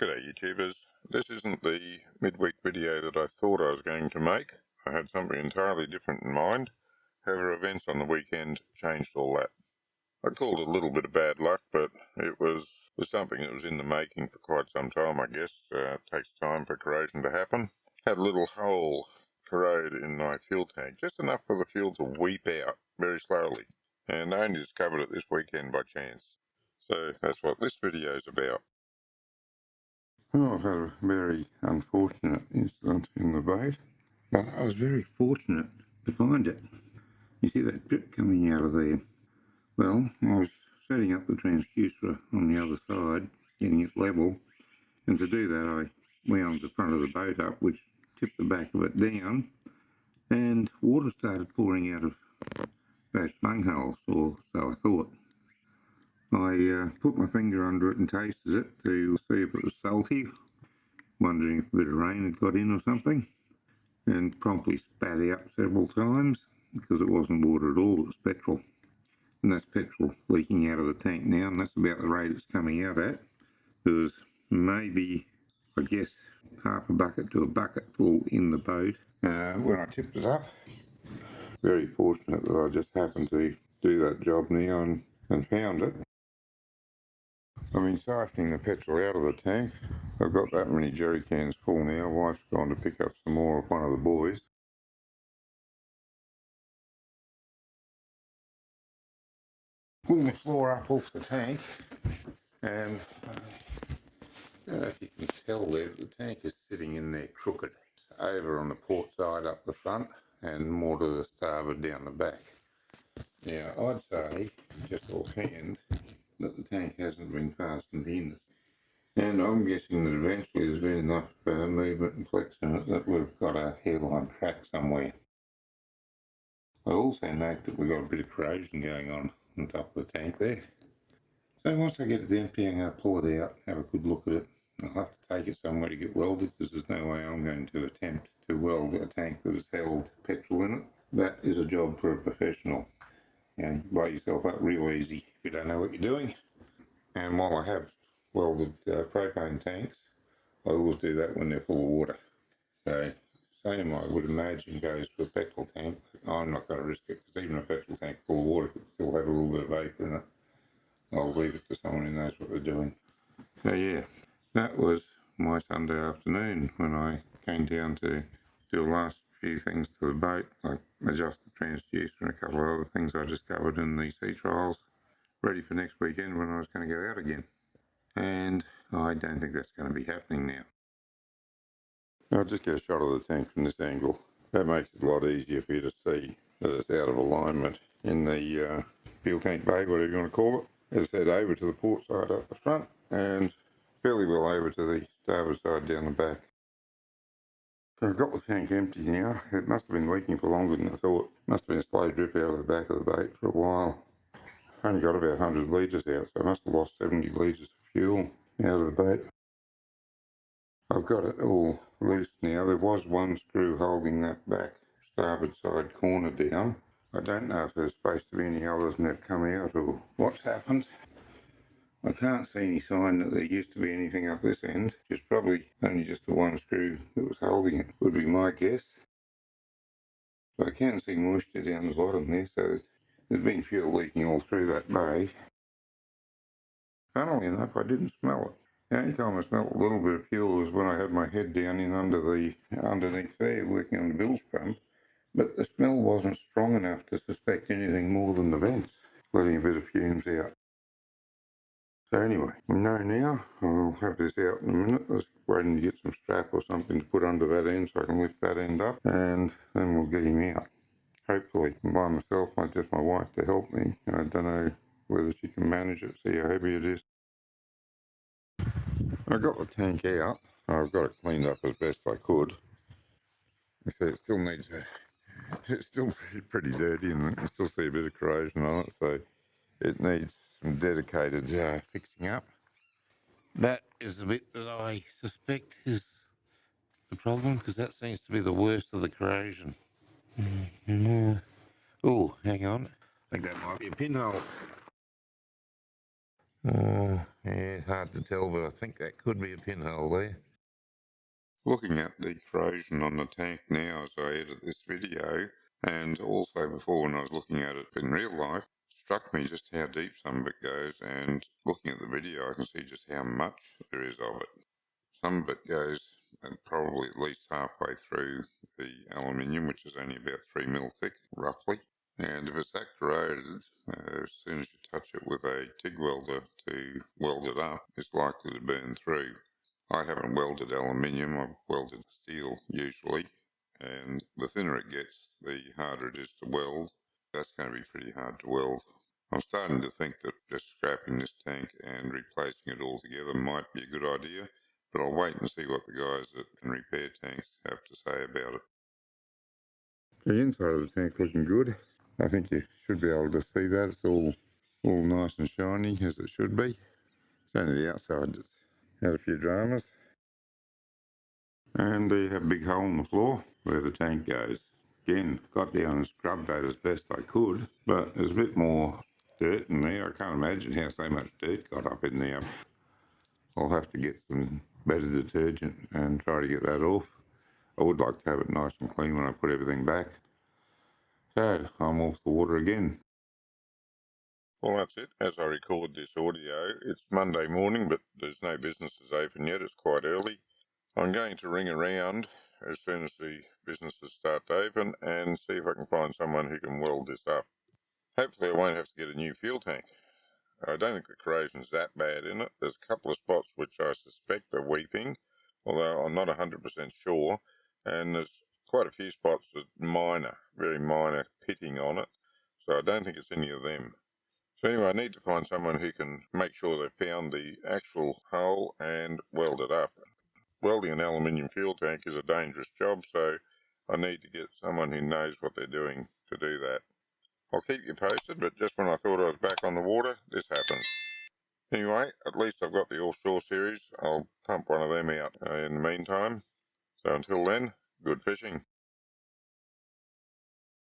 G'day YouTubers. This isn't the midweek video that I thought I was going to make. I had something entirely different in mind. However, events on the weekend changed all that. I called it a little bit of bad luck, but it was something that was in the making for quite some time, I guess. It takes time for corrosion to happen. Had a little hole corrode in my fuel tank, just enough for the fuel to weep out very slowly. And I only discovered it this weekend by chance. So that's what this video is about. Well, I've had a very unfortunate incident in the boat, but I was very fortunate to find it. You see that drip coming out of there? Well, I was setting up the transducer on the other side, getting it level, and to do that I wound the front of the boat up, which tipped the back of it down, and water started pouring out of both bungholes, or so I thought. I put my finger under it and tasted it to see if it was salty, wondering if a bit of rain had got in or something, and promptly spat out several times because it wasn't water at all, it was petrol. And that's petrol leaking out of the tank now, and that's about the rate it's coming out at. There was maybe, I guess, half a bucket to a bucket full in the boat when I tipped it up. Very fortunate that I just happened to do that job now and found it. I've been siphoning the petrol out of the tank. I've got that many jerry cans full now. Wife's gone to pick up some more of one of the boys. Pull the floor up off the tank, and I don't know if you can tell there, the tank is sitting in there crooked. It's over on the port side up the front and more to the starboard down the back. Now, I'd say, just offhand, that the tank hasn't been fastened in. And I'm guessing that eventually there's been enough movement and flex in it that we've got a hairline crack somewhere. I also note that we've got a bit of corrosion going on top of the tank there. So once I get it empty, I'm going to pull it out, have a good look at it. I'll have to take it somewhere to get welded because there's no way I'm going to attempt to weld a tank that has held petrol in it. That is a job for a professional. You blow yourself up real easy if you don't know what you're doing. And while I have welded propane tanks, I always do that when they're full of water. So same I would imagine goes for a petrol tank. I'm not going to risk it because even a petrol tank full of water could still have a little bit of vapour in it. I'll leave it to someone who knows what they're doing. So yeah, that was my Sunday afternoon when I came down to do the last few things to the boat, like adjust the transducer and a couple of other things I discovered in the sea trials, ready for next weekend when I was going to go out again. And I don't think that's going to be happening now. I'll just get a shot of the tank from this angle. That makes it a lot easier for you to see that it's out of alignment in the fuel tank bay, whatever you want to call it. As I said, over to the port side up the front and fairly well over to the starboard side down the back. So I've got the tank empty now. It must have been leaking for longer than I thought. Must have been a slow drip out of the back of the boat for a while. Only got about 100 litres out, so I must have lost 70 litres of fuel out of the boat. I've got it all loose now. There was one screw holding that back starboard side corner down. I don't know if there's supposed to be any others and they've come out or what's happened. I can't see any sign that there used to be anything up this end. It's probably only just the one screw that was holding it, would be my guess. So I can see moisture down the bottom there, so there's been fuel leaking all through that bay. Funnily enough, I didn't smell it. The only time I smelt a little bit of fuel was when I had my head down in underneath there working on the bilge pump. But the smell wasn't strong enough to suspect anything more than the vents letting a bit of fumes out. So anyway, we know now. I'll have this out in a minute. I was waiting to get some strap or something to put under that end so I can lift that end up, and then we'll get him out. Hopefully, by myself, might just my wife to help me. I don't know whether she can manage it, see how heavy it is. I got the tank out. I've got it cleaned up as best I could. I say it still needs it's still pretty dirty and you can still see a bit of corrosion on it, so it needs some dedicated fixing up. That is the bit that I suspect is the problem, because that seems to be the worst of the corrosion. Oh, hang on. I think that might be a pinhole. Oh, yeah, hard to tell, but I think that could be a pinhole there. Looking at the corrosion on the tank now as I edit this video, and also before when I was looking at it in real life, it struck me just how deep some of it goes, and looking at the video I can see just how much there is of it. Some of it goes probably at least halfway through the aluminium, which is only about 3mm thick, roughly. And if it's that corroded, as soon as you touch it with a TIG welder to weld it up, it's likely to burn through. I haven't welded aluminium, I've welded steel usually, and the thinner it gets, the harder it is to weld. That's going to be pretty hard to weld. I'm starting to think that just scrapping this tank and replacing it altogether might be a good idea, but I'll wait and see what the guys that can repair tanks have to say about it. The inside of the tank's looking good. I think you should be able to see that. It's all nice and shiny as it should be. It's only the outside that's had a few dramas. And there you have a big hole in the floor where the tank goes. Again, got down and scrubbed that as best I could, but there's a bit more dirt in there. I can't imagine how so much dirt got up in there. I'll have to get some better detergent and try to get that off. I would like to have it nice and clean when I put everything back. So I'm off the water again. Well, that's it. As I record this audio, it's Monday morning, but there's no businesses open yet. It's quite early. I'm going to ring around as soon as the businesses start to open and see if I can find someone who can weld this up. Hopefully I won't have to get a new fuel tank. I don't think the corrosion's that bad in it. There's a couple of spots which I suspect are weeping, although I'm not 100% sure, and there's quite a few spots that minor, very minor pitting on it, so I don't think it's any of them. So anyway, I need to find someone who can make sure they've found the actual hole and weld it up. Welding an aluminium fuel tank is a dangerous job, so I need to get someone who knows what they're doing to do that. I'll keep you posted, but just when I thought I was back on the water, this happens. Anyway, at least I've got the offshore series. I'll pump one of them out in the meantime. So until then, good fishing.